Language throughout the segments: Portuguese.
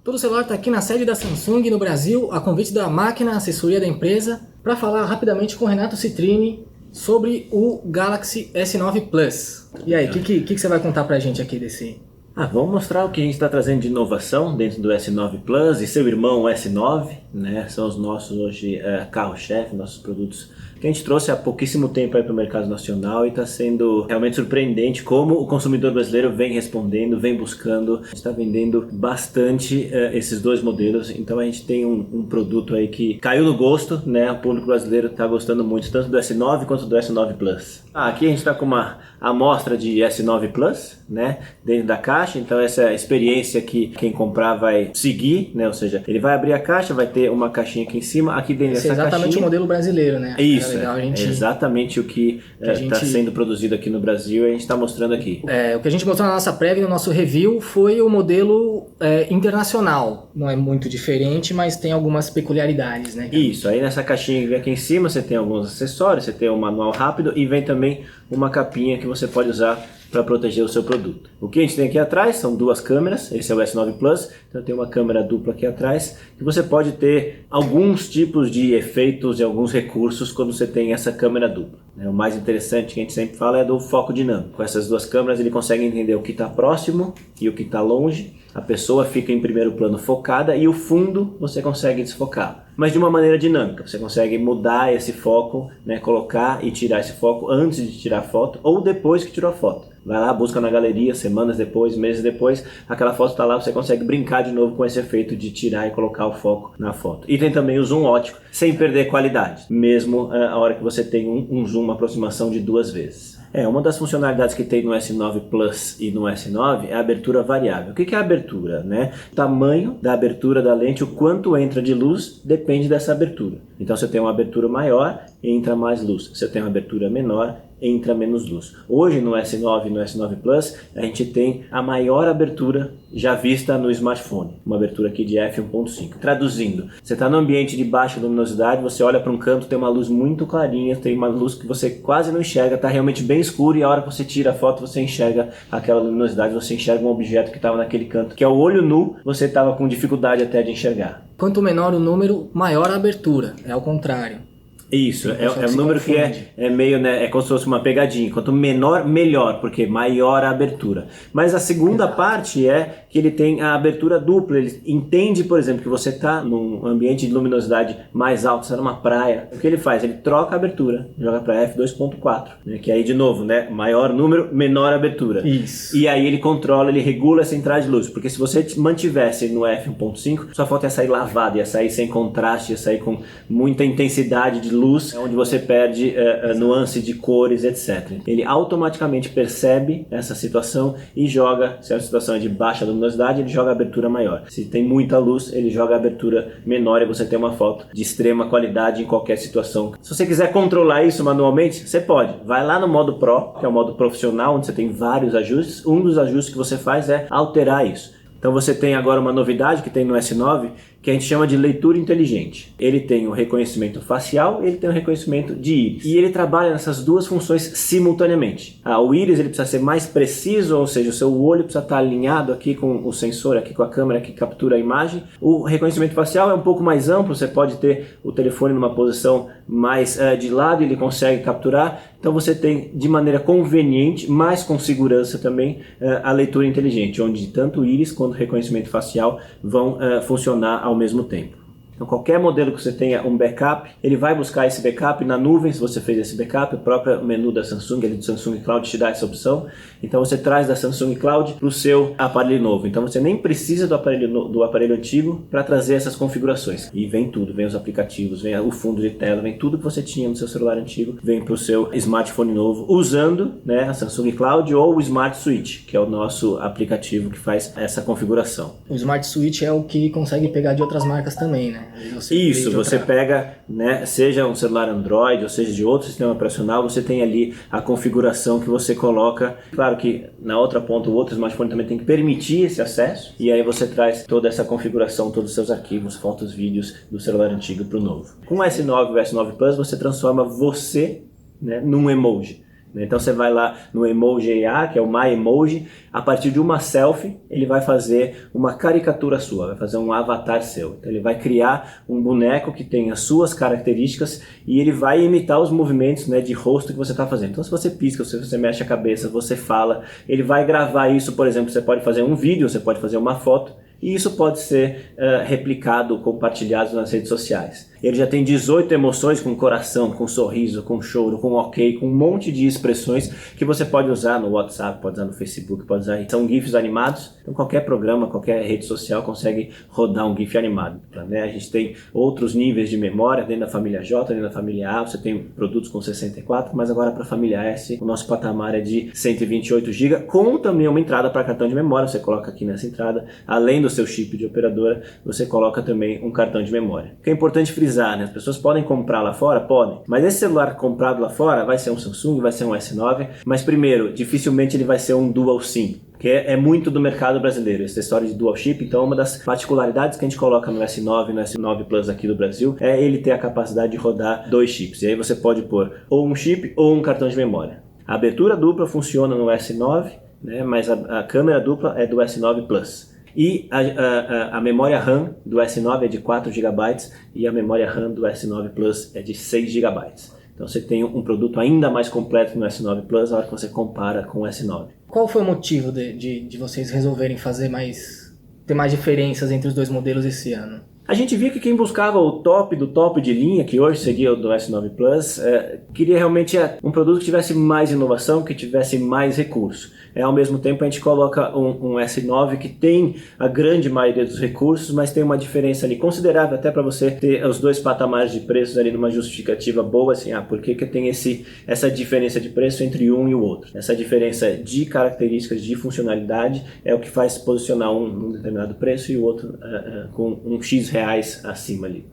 Todo Celular está aqui na sede da Samsung no Brasil, a convite da Máquina, assessoria da empresa, para falar rapidamente com o Renato Citrini sobre o Galaxy S9 Plus. E aí, o que você vai contar para a gente aqui desse? Vamos mostrar o que a gente está trazendo de inovação dentro do S9 Plus e seu irmão S9, né? São os nossos hoje carro-chefe, nossos produtos que a gente trouxe há pouquíssimo tempo para o mercado nacional e está sendo realmente surpreendente como o consumidor brasileiro vem respondendo, vem buscando. A gente está vendendo bastante esses dois modelos, então a gente tem um produto aí que caiu no gosto, né? O público brasileiro está gostando muito, tanto do S9 quanto do S9 Plus. Aqui a gente está com uma amostra de S9 Plus, né? Dentro da caixa, então essa experiência que quem comprar vai seguir, né? Ou seja, ele vai abrir a caixa, vai ter uma caixinha aqui em cima, aqui dentro dessa caixinha. É exatamente o modelo brasileiro, né? Isso, é exatamente o que está sendo produzido aqui no Brasil e a gente está mostrando aqui. O que a gente mostrou na nossa prévia, no nosso review, foi o modelo internacional. Não é muito diferente, mas tem algumas peculiaridades, né? Isso, aí nessa caixinha que vem aqui em cima você tem alguns acessórios, você tem um manual rápido e vem também uma capinha que você pode usar para proteger o seu produto. O que a gente tem aqui atrás são duas câmeras, esse é o S9 Plus, então tem uma câmera dupla aqui atrás, que você pode ter alguns tipos de efeitos e alguns recursos quando você tem essa câmera dupla. O mais interessante que a gente sempre fala é do foco dinâmico. Com essas duas câmeras ele consegue entender o que está próximo e o que está longe, a pessoa fica em primeiro plano focada e o fundo você consegue desfocar. Mas de uma maneira dinâmica, você consegue mudar esse foco, né, colocar e tirar esse foco antes de tirar a foto ou depois que tirou a foto. Vai lá, busca na galeria, semanas depois, meses depois, aquela foto está lá, você consegue brincar de novo com esse efeito de tirar e colocar o foco na foto. E tem também o zoom ótico, sem perder qualidade, mesmo a hora que você tem um zoom, uma aproximação de 2 vezes. Uma das funcionalidades que tem no S9 Plus e no S9 é a abertura variável. O que é a abertura, né? O tamanho da abertura da lente, o quanto entra de luz, depende dessa abertura. Então, se eu tenho uma abertura maior, entra mais luz. Se eu tenho uma abertura menor, entra menos luz. Hoje no S9 e no S9 Plus a gente tem a maior abertura já vista no smartphone, uma abertura aqui de f1.5. Traduzindo, você está no ambiente de baixa luminosidade, você olha para um canto, tem uma luz muito clarinha, tem uma luz que você quase não enxerga, está realmente bem escuro e a hora que você tira a foto você enxerga aquela luminosidade, você enxerga um objeto que estava naquele canto, que é o olho nu, você estava com dificuldade até de enxergar. Quanto menor o número, maior a abertura, é ao contrário. Isso, é um número que é meio, né, é como se fosse uma pegadinha. Quanto menor, melhor, porque maior a abertura. Mas a segunda parte é que ele tem a abertura dupla. Ele entende, por exemplo, que você está num ambiente de luminosidade mais alto, você está numa praia. O que ele faz? Ele troca a abertura, joga para f2.4, né, que aí de novo, né, maior número, menor abertura. Isso. E aí ele controla, ele regula essa entrada de luz, porque se você mantivesse no f1.5, sua foto ia sair lavada, ia sair sem contraste, ia sair com muita intensidade de luz, onde você perde nuance de cores, etc. Ele automaticamente percebe essa situação e joga, se a situação é de baixa luminosidade, ele joga a abertura maior. Se tem muita luz, ele joga a abertura menor e você tem uma foto de extrema qualidade em qualquer situação. Se você quiser controlar isso manualmente, você pode. Vai lá no modo Pro, que é o modo profissional, onde você tem vários ajustes. Um dos ajustes que você faz é alterar isso. Então você tem agora uma novidade que tem no S9, que a gente chama de leitura inteligente. Ele tem o reconhecimento facial e ele tem o reconhecimento de íris. E ele trabalha nessas duas funções simultaneamente. O íris ele precisa ser mais preciso, ou seja, o seu olho precisa estar alinhado aqui com o sensor, aqui com a câmera que captura a imagem. O reconhecimento facial é um pouco mais amplo, você pode ter o telefone numa posição mais de lado, ele consegue capturar. Então você tem de maneira conveniente, mas com segurança também, a leitura inteligente, onde tanto o íris quanto o reconhecimento facial vão funcionar ao mesmo tempo. Então qualquer modelo que você tenha um backup, ele vai buscar esse backup na nuvem, se você fez esse backup, o próprio menu da Samsung, ele do Samsung Cloud te dá essa opção, então você traz da Samsung Cloud para o seu aparelho novo, então você nem precisa do aparelho antigo para trazer essas configurações, e vem tudo, vem os aplicativos, vem o fundo de tela, vem tudo que você tinha no seu celular antigo, vem para o seu smartphone novo, usando, né, a Samsung Cloud ou o Smart Switch, que é o nosso aplicativo que faz essa configuração. O Smart Switch é o que consegue pegar de outras marcas também, né? Você pega, né, seja um celular Android ou seja de outro sistema operacional, você tem ali a configuração que você coloca. Claro que na outra ponta o outro smartphone também tem que permitir esse acesso e aí você traz toda essa configuração, todos os seus arquivos, fotos, vídeos do celular antigo para o novo. Com o S9 e o S9 Plus você transforma você, né, num emoji. né? Então você vai lá no Emoji AI, que é o My Emoji, a partir de uma selfie, ele vai fazer uma caricatura sua, vai fazer um avatar seu. Então ele vai criar um boneco que tem as suas características e ele vai imitar os movimentos, né, de rosto que você está fazendo. Então se você pisca, se você mexe a cabeça, você fala, ele vai gravar isso, por exemplo, você pode fazer um vídeo, você pode fazer uma foto, e isso pode ser replicado, compartilhado nas redes sociais. Ele já tem 18 emoções com coração, com sorriso, com choro, com ok, com um monte de expressões que você pode usar no WhatsApp, pode usar no Facebook, pode usar. São GIFs animados, então qualquer programa, qualquer rede social consegue rodar um GIF animado. Né? A gente tem outros níveis de memória dentro da família J, dentro da família A, você tem produtos com 64, mas agora para a família S, o nosso patamar é de 128 GB, com também uma entrada para cartão de memória, você coloca aqui nessa entrada, além do seu chip de operadora, você coloca também um cartão de memória. O que é importante frisar, né? As pessoas podem comprar lá fora? Podem. Mas esse celular comprado lá fora vai ser um Samsung, vai ser um S9, mas primeiro, dificilmente ele vai ser um Dual SIM, que é muito do mercado brasileiro, essa história de dual chip. Então uma das particularidades que a gente coloca no S9 e no S9 Plus aqui do Brasil é ele ter a capacidade de rodar 2 chips. E aí você pode pôr ou um chip ou um cartão de memória. A abertura dupla funciona no S9, né, mas a câmera dupla é do S9 Plus. E a memória RAM do S9 é de 4 GB e a memória RAM do S9 Plus é de 6 GB. Então você tem um produto ainda mais completo no S9 Plus na hora que você compara com o S9. Qual foi o motivo de vocês resolverem ter mais diferenças entre os dois modelos esse ano? A gente via que quem buscava o top do top de linha, que hoje seria o do S9 Plus, queria realmente um produto que tivesse mais inovação, que tivesse mais recurso. Ao mesmo tempo a gente coloca um S9 que tem a grande maioria dos recursos, mas tem uma diferença ali considerável, até para você ter os dois patamares de preços ali numa justificativa boa, assim, por que tem essa diferença de preço entre um e o outro? Essa diferença de características, de funcionalidade, é o que faz posicionar um num determinado preço e o outro com um X reais acima ali.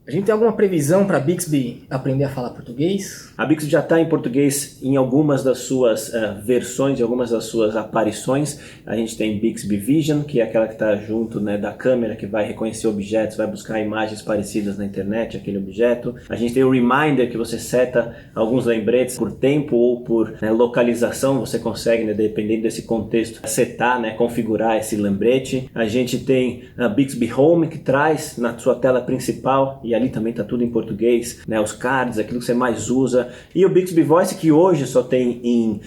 A gente tem alguma previsão para a Bixby aprender a falar português? A Bixby já está em português em algumas das suas versões, em algumas das suas aparições. A gente tem Bixby Vision, que é aquela que está junto, né, da câmera, que vai reconhecer objetos, vai buscar imagens parecidas na internet, aquele objeto. A gente tem o Reminder, que você seta alguns lembretes por tempo ou por localização, você consegue, né, dependendo desse contexto, setar, né, configurar esse lembrete. A gente tem a Bixby Home, que traz na sua tela principal, e ali também está tudo em português, né, os cards, aquilo que você mais usa. E o Bixby Voice, que hoje só tem em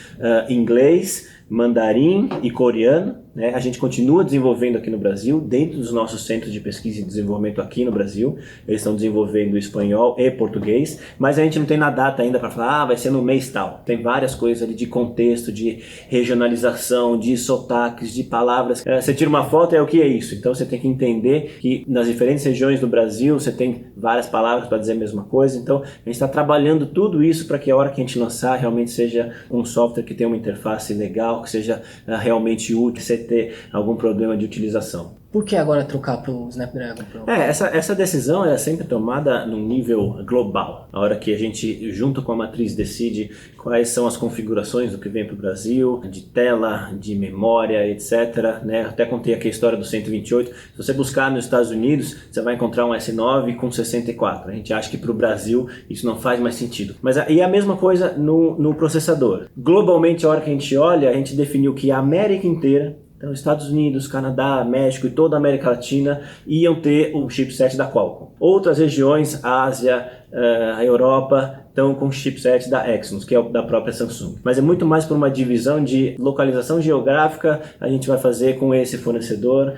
inglês, mandarim e coreano, né? A gente continua desenvolvendo aqui no Brasil, dentro dos nossos centros de pesquisa e desenvolvimento aqui no Brasil. Eles estão desenvolvendo espanhol e português, mas a gente não tem na data ainda para falar, vai ser no mês tal. Tem várias coisas ali de contexto, de regionalização, de sotaques, de palavras. Você tira uma foto, o que é isso? Então você tem que entender que nas diferentes regiões do Brasil você tem várias palavras para dizer a mesma coisa. Então a gente está trabalhando tudo isso para que a hora que a gente lançar realmente seja um software que tenha uma interface legal, que seja realmente útil, que você ter algum problema de utilização. Por que agora trocar para o Snapdragon Pro? Essa decisão é sempre tomada num nível global. A hora que a gente, junto com a matriz, decide quais são as configurações do que vem para o Brasil, de tela, de memória, etc. Né? Até contei aqui a história do 128. Se você buscar nos Estados Unidos, você vai encontrar um S9 com 64. A gente acha que para o Brasil isso não faz mais sentido. E a mesma coisa no processador. Globalmente, a hora que a gente olha, a gente definiu que a América inteira, então, Estados Unidos, Canadá, México e toda a América Latina iam ter o chipset da Qualcomm. Outras regiões, Ásia, a Europa, estão com o chipset da Exynos, que é o da própria Samsung. Mas é muito mais por uma divisão de localização geográfica, a gente vai fazer com esse fornecedor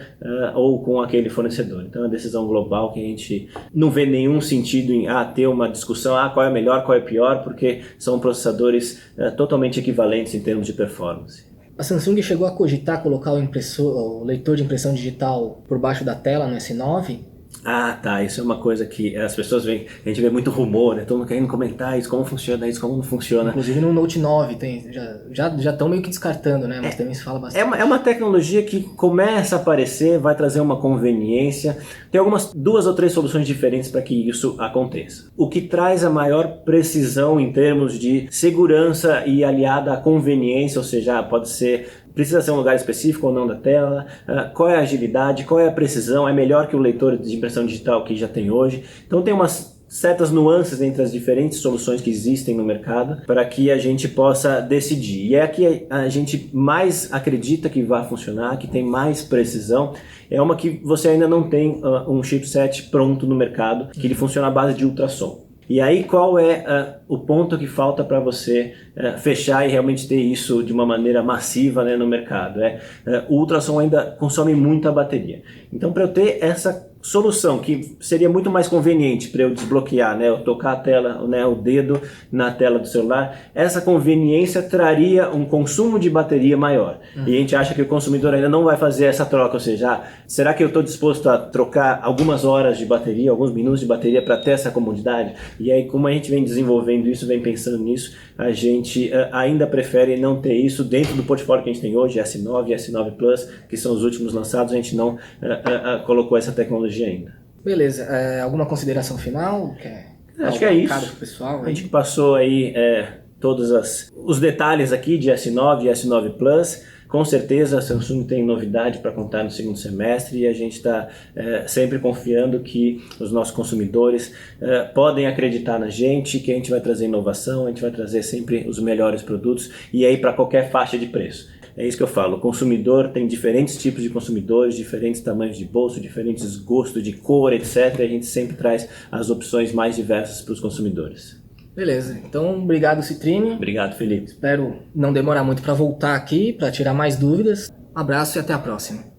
ou com aquele fornecedor. Então é uma decisão global que a gente não vê nenhum sentido em ter uma discussão, qual é melhor, qual é pior, porque são processadores totalmente equivalentes em termos de performance. A Samsung chegou a cogitar colocar o leitor de impressão digital por baixo da tela no S9? Tá, isso é uma coisa que as pessoas veem, a gente vê muito rumor, né? Todo mundo querendo comentar isso, como funciona isso, como não funciona. Inclusive no Note 9 já estão meio que descartando, né? Mas também se fala bastante. É uma tecnologia que começa a aparecer, vai trazer uma conveniência. Tem duas ou três soluções diferentes para que isso aconteça. O que traz a maior precisão em termos de segurança e aliada à conveniência, ou seja, precisa ser um lugar específico ou não da tela, qual é a agilidade, qual é a precisão, é melhor que o leitor de impressão digital que já tem hoje. Então tem umas certas nuances entre as diferentes soluções que existem no mercado para que a gente possa decidir. E é a que a gente mais acredita que vai funcionar, que tem mais precisão, é uma que você ainda não tem um chipset pronto no mercado, que ele funciona à base de ultrassom. E aí qual é o ponto que falta para você fechar e realmente ter isso de uma maneira massiva, né, no mercado? O ultrassom ainda consome muita bateria. Então, para eu ter essa solução que seria muito mais conveniente para eu desbloquear, né, eu tocar a tela, né, o dedo na tela do celular, essa conveniência traria um consumo de bateria maior. E a gente acha que o consumidor ainda não vai fazer essa troca, ou seja, será que eu estou disposto a trocar algumas horas de bateria, alguns minutos de bateria para ter essa comodidade? E aí, como a gente vem desenvolvendo isso, vem pensando nisso, a gente ainda prefere não ter isso dentro do portfólio que a gente tem hoje, S9 e S9 Plus, que são os últimos lançados, a gente não colocou essa tecnologia ainda. Beleza, alguma consideração final? Acho que é isso. Pro pessoal, a gente passou aí todos os detalhes aqui de S9 e S9 Plus. Com certeza a Samsung tem novidade para contar no segundo semestre e a gente está sempre confiando que os nossos consumidores podem acreditar na gente, que a gente vai trazer inovação, a gente vai trazer sempre os melhores produtos e aí para qualquer faixa de preço. É isso que eu falo, o consumidor tem diferentes tipos de consumidores, diferentes tamanhos de bolso, diferentes gostos de cor, etc. E a gente sempre traz as opções mais diversas para os consumidores. Beleza, então obrigado, Citrine. Obrigado, Felipe. Espero não demorar muito para voltar aqui, para tirar mais dúvidas. Abraço e até a próxima.